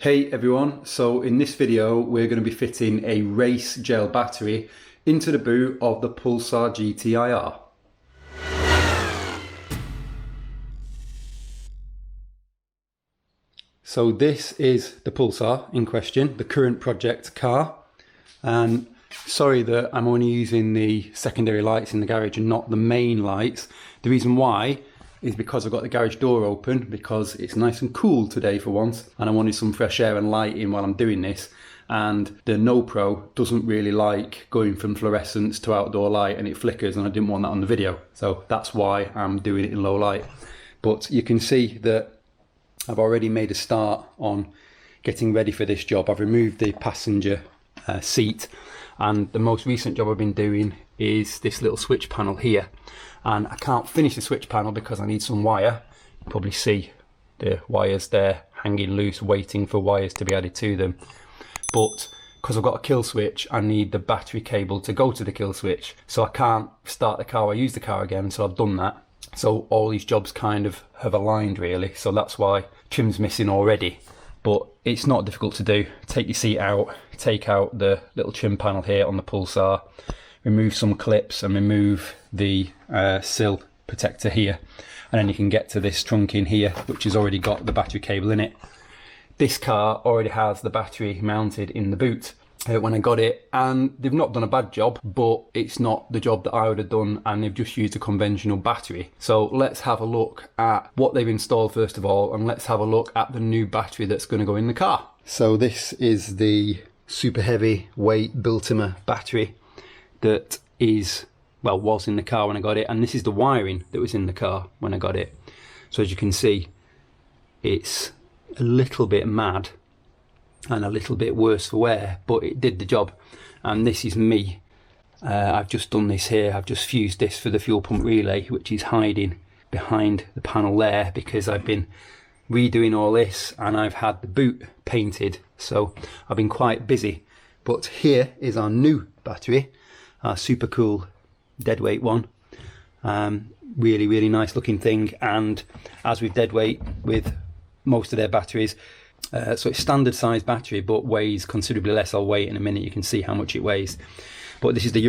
Hey everyone, so in this video we're going to be fitting a race gel battery into the boot of the Pulsar gti-r. So this is the Pulsar in question, the current project car, and sorry that I'm only using the secondary lights in the garage and not the main lights. The reason why is because I've got the garage door open because it's nice and cool today for once, and I wanted some fresh air and light in while I'm doing this. And the No Pro doesn't really like going from fluorescence to outdoor light, and it flickers, and I didn't want that on the video, so that's why I'm doing it in low light. But you can see that I've already made a start on getting ready for this job. I've removed the passenger seat, and the most recent job I've been doing is this little switch panel here. And I can't finish the switch panel because I need some wire. You probably see the wires there hanging loose, waiting for wires to be added to them. But because I've got a kill switch, I need the battery cable to go to the kill switch. So I can't start the car or use the car again, so I've done that. So all these jobs kind of have aligned really. So that's why trim's missing already. But it's not difficult to do. Take your seat out, take out the little trim panel here on the Pulsar, remove some clips and remove the sill protector here, and then you can get to this trunk in here which has already got the battery cable in it. This car already has the battery mounted in the boot when I got it, and they've not done a bad job, but it's not the job that I would have done, and they've just used a conventional battery. So let's have a look at what they've installed first of all, and let's have a look at the new battery that's going to go in the car. So this is the super heavy weight Biltmer battery that is, well, was in the car when I got it, and this is the wiring that was in the car when I got it. So as you can see, it's a little bit mad and a little bit worse for wear, but it did the job. And this is me. I've just done this here. I've just fused this for the fuel pump relay, which is hiding behind the panel there, because I've been redoing all this and I've had the boot painted, so I've been quite busy. But here is our new battery, our super cool deadweight one. Really nice looking thing, and as with deadweight with most of their batteries, so it's standard size battery but weighs considerably less. I'll weigh it in a minute, you can see how much it weighs. But this is the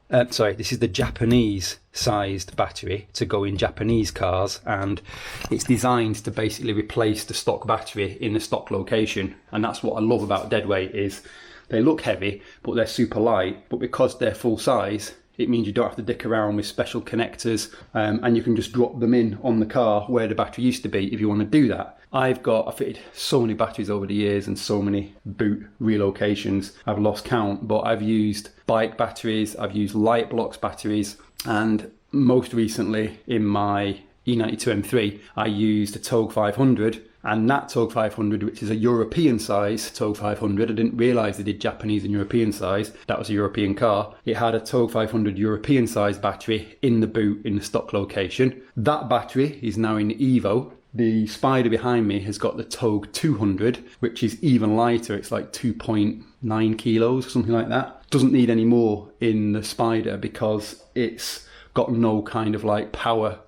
this is the Japanese sized battery to go in Japanese cars, and it's designed to basically replace the stock battery in the stock location. And that's what I love about deadweight, is they look heavy but they're super light, but because they're full size, it means you don't have to dick around with special connectors, and you can just drop them in on the car where the battery used to be if you want to do that. I've fitted so many batteries over the years and so many boot relocations, I've lost count, but I've used bike batteries, I've used light blocks batteries, and most recently in my E92 M3 I used a Togue 500, and that Togue 500, which is a European size Togue 500, I didn't realise they did Japanese and European size, that was a European car. It had a Togue 500 European size battery in the boot in the stock location. That battery is now in Evo. The Spider behind me has got the Togue 200, which is even lighter. It's like 2.9 kilos or something like that. Doesn't need any more in the Spider because it's got no kind of like power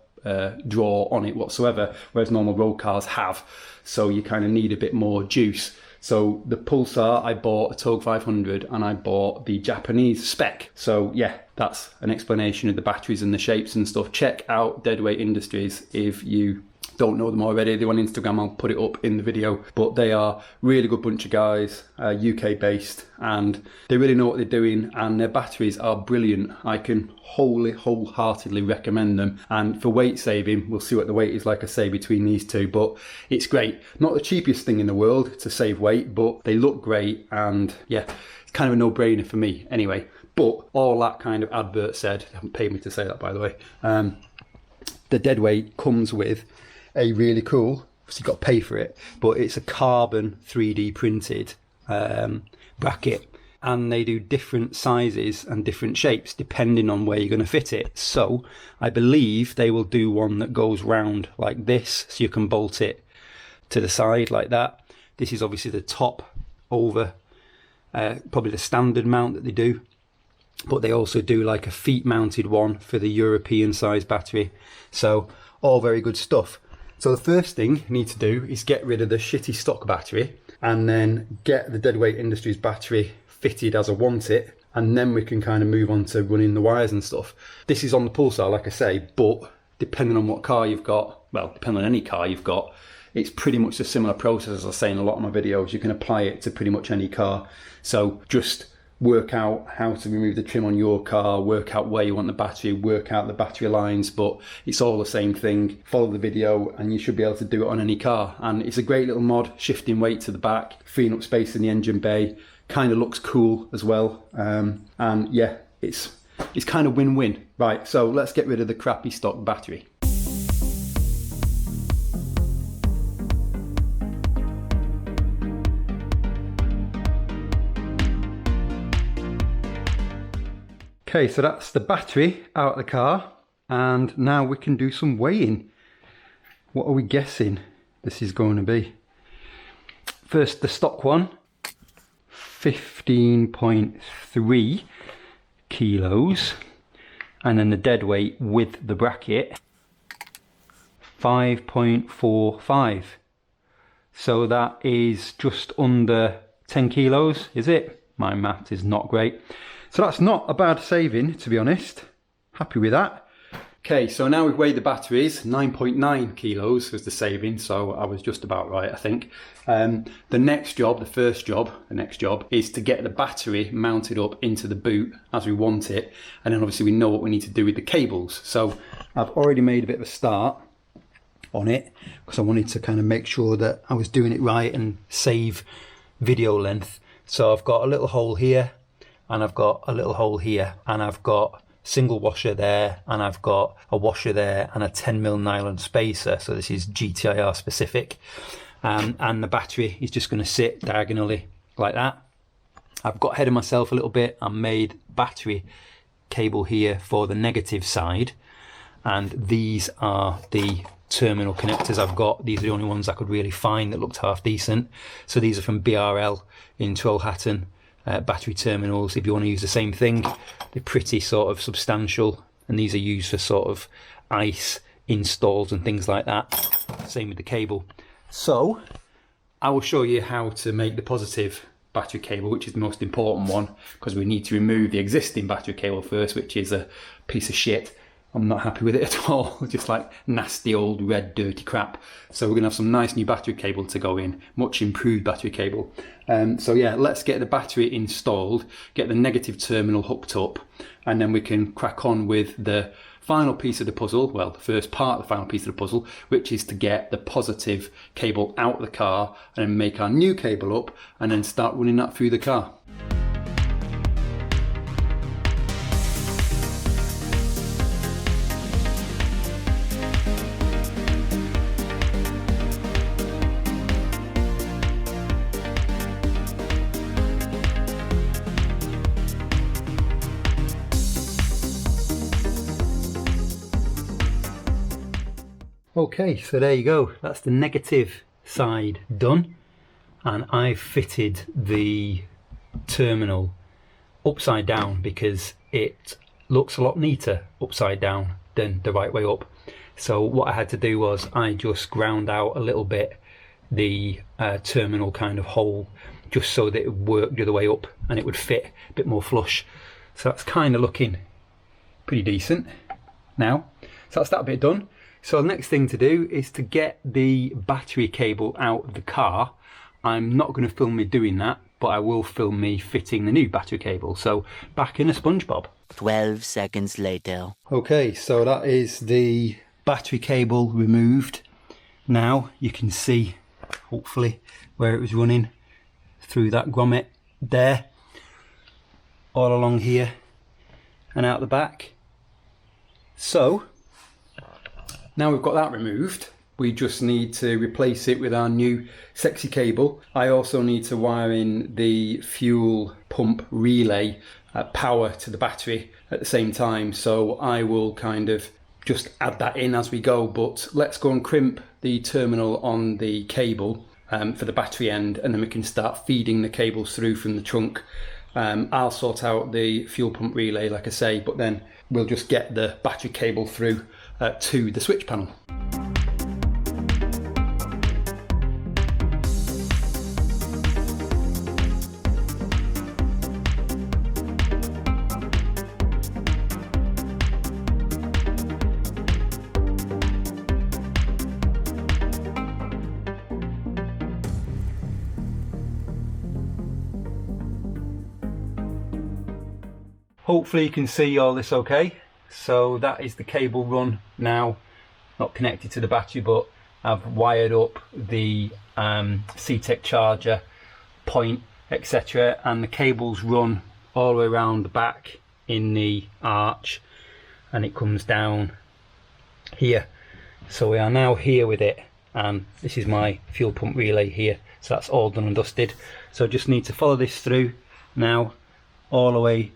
draw on it whatsoever, whereas normal road cars have. So you kind of need a bit more juice. So the Pulsar, I bought a Togue 500 and I bought the Japanese spec. So yeah, that's an explanation of the batteries and the shapes and stuff. Check out Deadweight Industries if you don't know them already. They're on Instagram, I'll put it up in the video, but they are really good bunch of guys, UK based, and they really know what they're doing, and their batteries are brilliant. I can wholeheartedly recommend them, and for weight saving, we'll see what the weight is like, I say, between these two, but it's great. Not the cheapest thing in the world to save weight, but they look great, and yeah, it's kind of a no-brainer for me anyway. But all that kind of advert said, they haven't paid me to say that by the way, the deadweight comes with a really cool, so you've got to pay for it, but it's a carbon 3D printed bracket, and they do different sizes and different shapes depending on where you're going to fit it. So I believe they will do one that goes round like this, so you can bolt it to the side like that. This is obviously the top over, probably the standard mount that they do, but they also do like a feet mounted one for the European size battery. So all very good stuff. So the first thing you need to do is get rid of the shitty stock battery. and then get the Deadweight Industries battery fitted as I want it, and then we can kind of move on to running the wires and stuff. This is on the Pulsar, like I say, but depending on what car you've got, well, depending on any car you've got, it's pretty much a similar process as I say in a lot of my videos. You can apply it to pretty much any car. So just work out how to remove the trim on your car, work out where you want the battery, work out the battery lines, but it's all the same thing. Follow the video and you should be able to do it on any car. And it's a great little mod, shifting weight to the back, freeing up space in the engine bay, kind of looks cool as well. And yeah, it's kind of win-win. Right, so let's get rid of the crappy stock battery. Okay, so that's the battery out of the car, and now we can do some weighing. What are we guessing this is going to be? First, the stock one, 15.3 kilos, and then the dead weight with the bracket, 5.45. So that is just under 10 kilos, is it? My math is not great. So that's not a bad saving, to be honest. Happy with that. Okay, so now we've weighed the batteries. 9.9 kilos was the saving, so I was just about right, I think. The next job is to get the battery mounted up into the boot as we want it, and then obviously we know what we need to do with the cables. So I've already made a bit of a start on it because I wanted to kind of make sure that I was doing it right and save video length. So I've got a little hole here, and I've got a little hole here, and I've got single washer there, and I've got a washer there, and a 10mm nylon spacer. So this is GTI-R specific, and the battery is just going to sit diagonally like that. I've got ahead of myself a little bit. I made battery cable here for the negative side, and these are the terminal connectors I've got. These are the only ones I could really find that looked half decent. So these are from BRL in Trollhättan. Battery terminals, if you want to use the same thing. They're pretty sort of substantial, and these are used for sort of ice installs and things like that. Same with the cable. So I will show you how to make the positive battery cable, which is the most important one, because we need to remove the existing battery cable first, which is a piece of shit. I'm not happy with it at all. Just like nasty old red dirty crap. So we're gonna have some nice new battery cable to go in, much improved battery cable. So yeah, let's get the battery installed, get the negative terminal hooked up, and then we can crack on with the final piece of the puzzle, well, the first part of the final piece of the puzzle, which is to get the positive cable out of the car and then make our new cable up and then start running that through the car. Okay, so there you go, that's the negative side done, and I've fitted the terminal upside down because it looks a lot neater upside down than the right way up. So what I had to do was I just ground out a little bit the terminal kind of hole, just so that it would work the other way up and it would fit a bit more flush. So that's kind of looking pretty decent now. So that's that bit done. So the next thing to do is to get the battery cable out of the car. I'm not going to film me doing that, but I will film me fitting the new battery cable. So back in a SpongeBob. 12 seconds later. Okay, so that is the battery cable removed. Now you can see, hopefully, where it was running through that grommet there, all along here and out the back. So now we've got that removed, we just need to replace it with our new sexy cable. I also need to wire in the fuel pump relay power to the battery at the same time, so I will kind of just add that in as we go. But let's go and crimp the terminal on the cable for the battery end, and then we can start feeding the cables through from the trunk. I'll sort out the fuel pump relay, like I say, but then we'll just get the battery cable through to the switch panel. Hopefully you can see all this okay. So that is the cable run now, not connected to the battery, but I've wired up the CTEC charger point, etc. And the cables run all the way around the back in the arch, and it comes down here. So we are now here with it, and this is my fuel pump relay here. So that's all done and dusted. So I just need to follow this through now all the way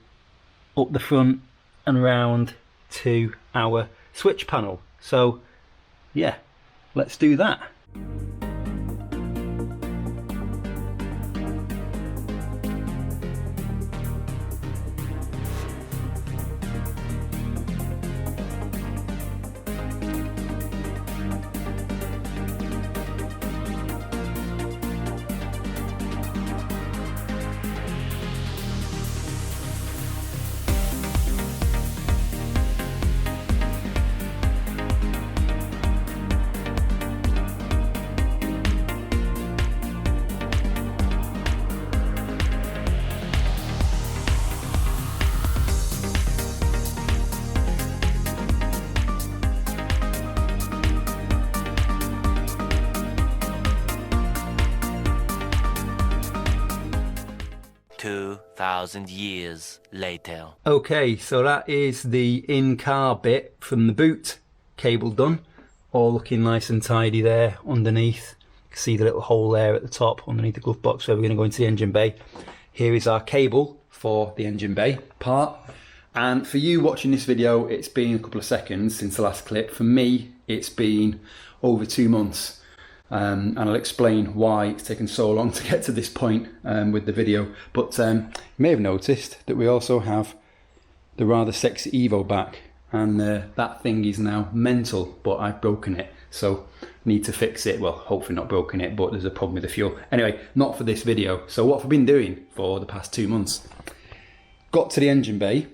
up the front and round to our switch panel. So yeah, let's do that. 2,000 years later. Okay, so that is the in-car bit from the boot cable done. All looking nice and tidy there underneath. You can see the little hole there at the top underneath the glove box where we're going to go into the engine bay. Here is our cable for the engine bay part. And for you watching this video, it's been a couple of seconds since the last clip. For me, it's been over 2 months. And I'll explain why it's taken so long to get to this point with the video. But you may have noticed that we also have the rather sexy Evo back, and that thing is now mental, but I've broken it, so need to fix it. Well, hopefully not broken it, but there's a problem with the fuel. Anyway, not for this video. So what have we been doing for the past 2 months? Got to the engine bay,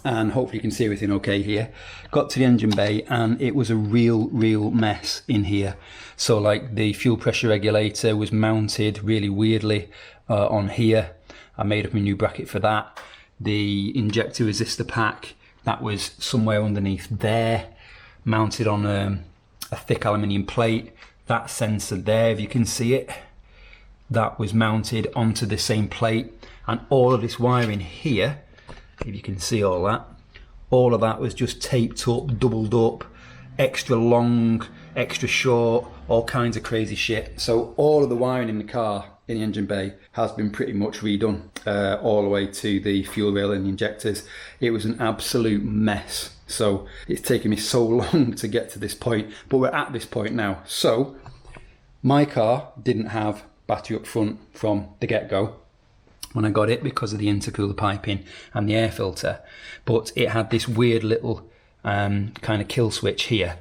and hopefully you can see everything okay here. Got to the engine bay, and it was a real mess in here. So like the fuel pressure regulator was mounted really weirdly on here. I made up a new bracket for that. The injector resistor pack, that was somewhere underneath there, mounted on a thick aluminium plate. That sensor there, if you can see it, that was mounted onto the same plate. And all of this wiring here, if you can see all of that was just taped up, doubled up, extra long, extra short, all kinds of crazy shit. So all of the wiring in the car, in the engine bay, has been pretty much redone all the way to the fuel rail and the injectors. It was an absolute mess. So it's taken me so long to get to this point, but we're at this point now. So my car didn't have battery up front from the get-go when I got it because of the intercooler piping and the air filter, but it had this weird little kind of kill switch here,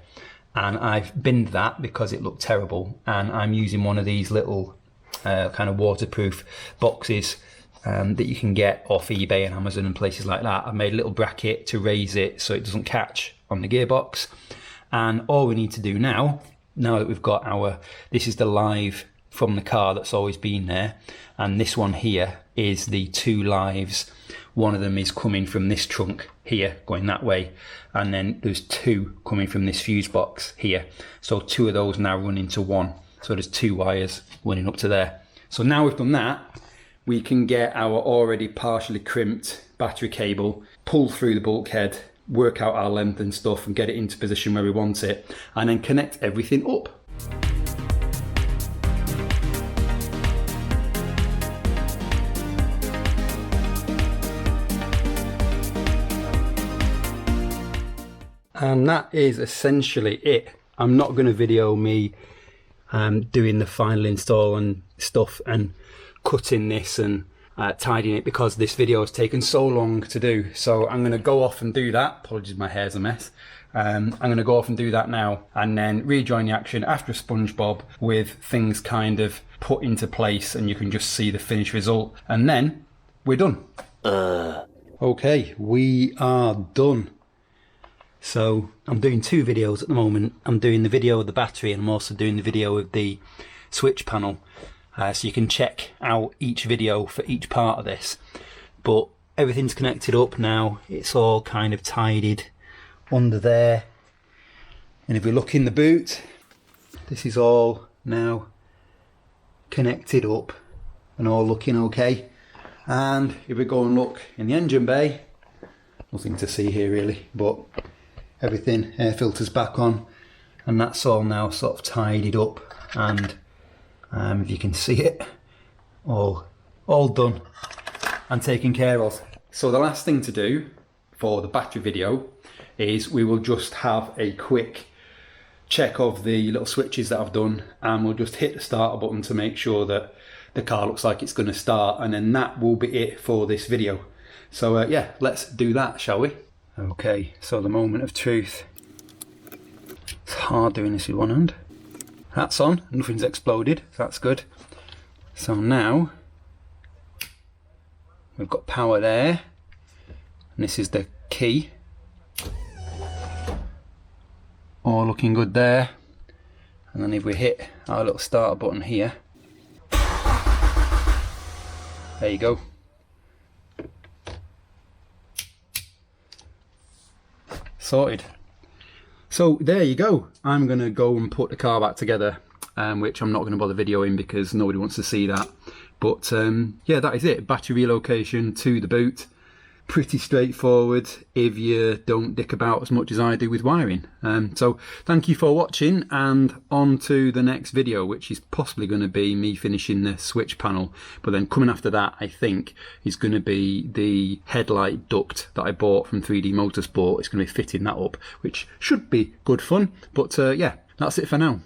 and I've binned that because it looked terrible, and I'm using one of these little kind of waterproof boxes that you can get off eBay and Amazon and places like that. I've made a little bracket to raise it so it doesn't catch on the gearbox, and all we need to do now that we've got this is the live from the car that's always been there, and this one here is the 2 lives. One of them is coming from this trunk here going that way, and then there's 2 coming from this fuse box here. So 2 of those now run into 1, so there's 2 wires running up to there. So now we've done that, we can get our already partially crimped battery cable, pull through the bulkhead, work out our length and stuff, and get it into position where we want it, and then connect everything up. And that is essentially it. I'm not going to video me doing the final install and stuff and cutting this and tidying it because this video has taken so long to do. So I'm going to go off and do that. Apologies, my hair's a mess. I'm going to go off and do that now, and then rejoin the action after SpongeBob with things kind of put into place, and you can just see the finished result, and then we're done. Okay, we are done. So I'm doing 2 videos at the moment. I'm doing the video of the battery, and I'm also doing the video of the switch panel. So you can check out each video for each part of this. But everything's connected up now. It's all kind of tidied under there. And if we look in the boot, this is all now connected up and all looking okay. And if we go and look in the engine bay, nothing to see here really, but everything, air filters back on, and that's all now sort of tidied up, and if you can see it, all done and taken care of. So the last thing to do for the battery video is we will just have a quick check of the little switches that I've done, and we'll just hit the starter button to make sure that the car looks like it's going to start, and then that will be it for this video. So yeah, let's do that, shall we? Okay, so the moment of truth. It's hard doing this with one hand. That's on, nothing's exploded, so that's good. So now we've got power there, and this is the key. All looking good there. And then if we hit our little starter button here, there you go. Sorted. So there you go. I'm going to go and put the car back together, which I'm not going to bother videoing because nobody wants to see that. But yeah, that is it. Battery relocation to the boot. Pretty straightforward if you don't dick about as much as I do with wiring. So thank you for watching, and on to the next video, which is possibly going to be me finishing the switch panel, but then coming after that I think is going to be the headlight duct that I bought from 3D Motorsport. It's going to be fitting that up, which should be good fun. But yeah, that's it for now.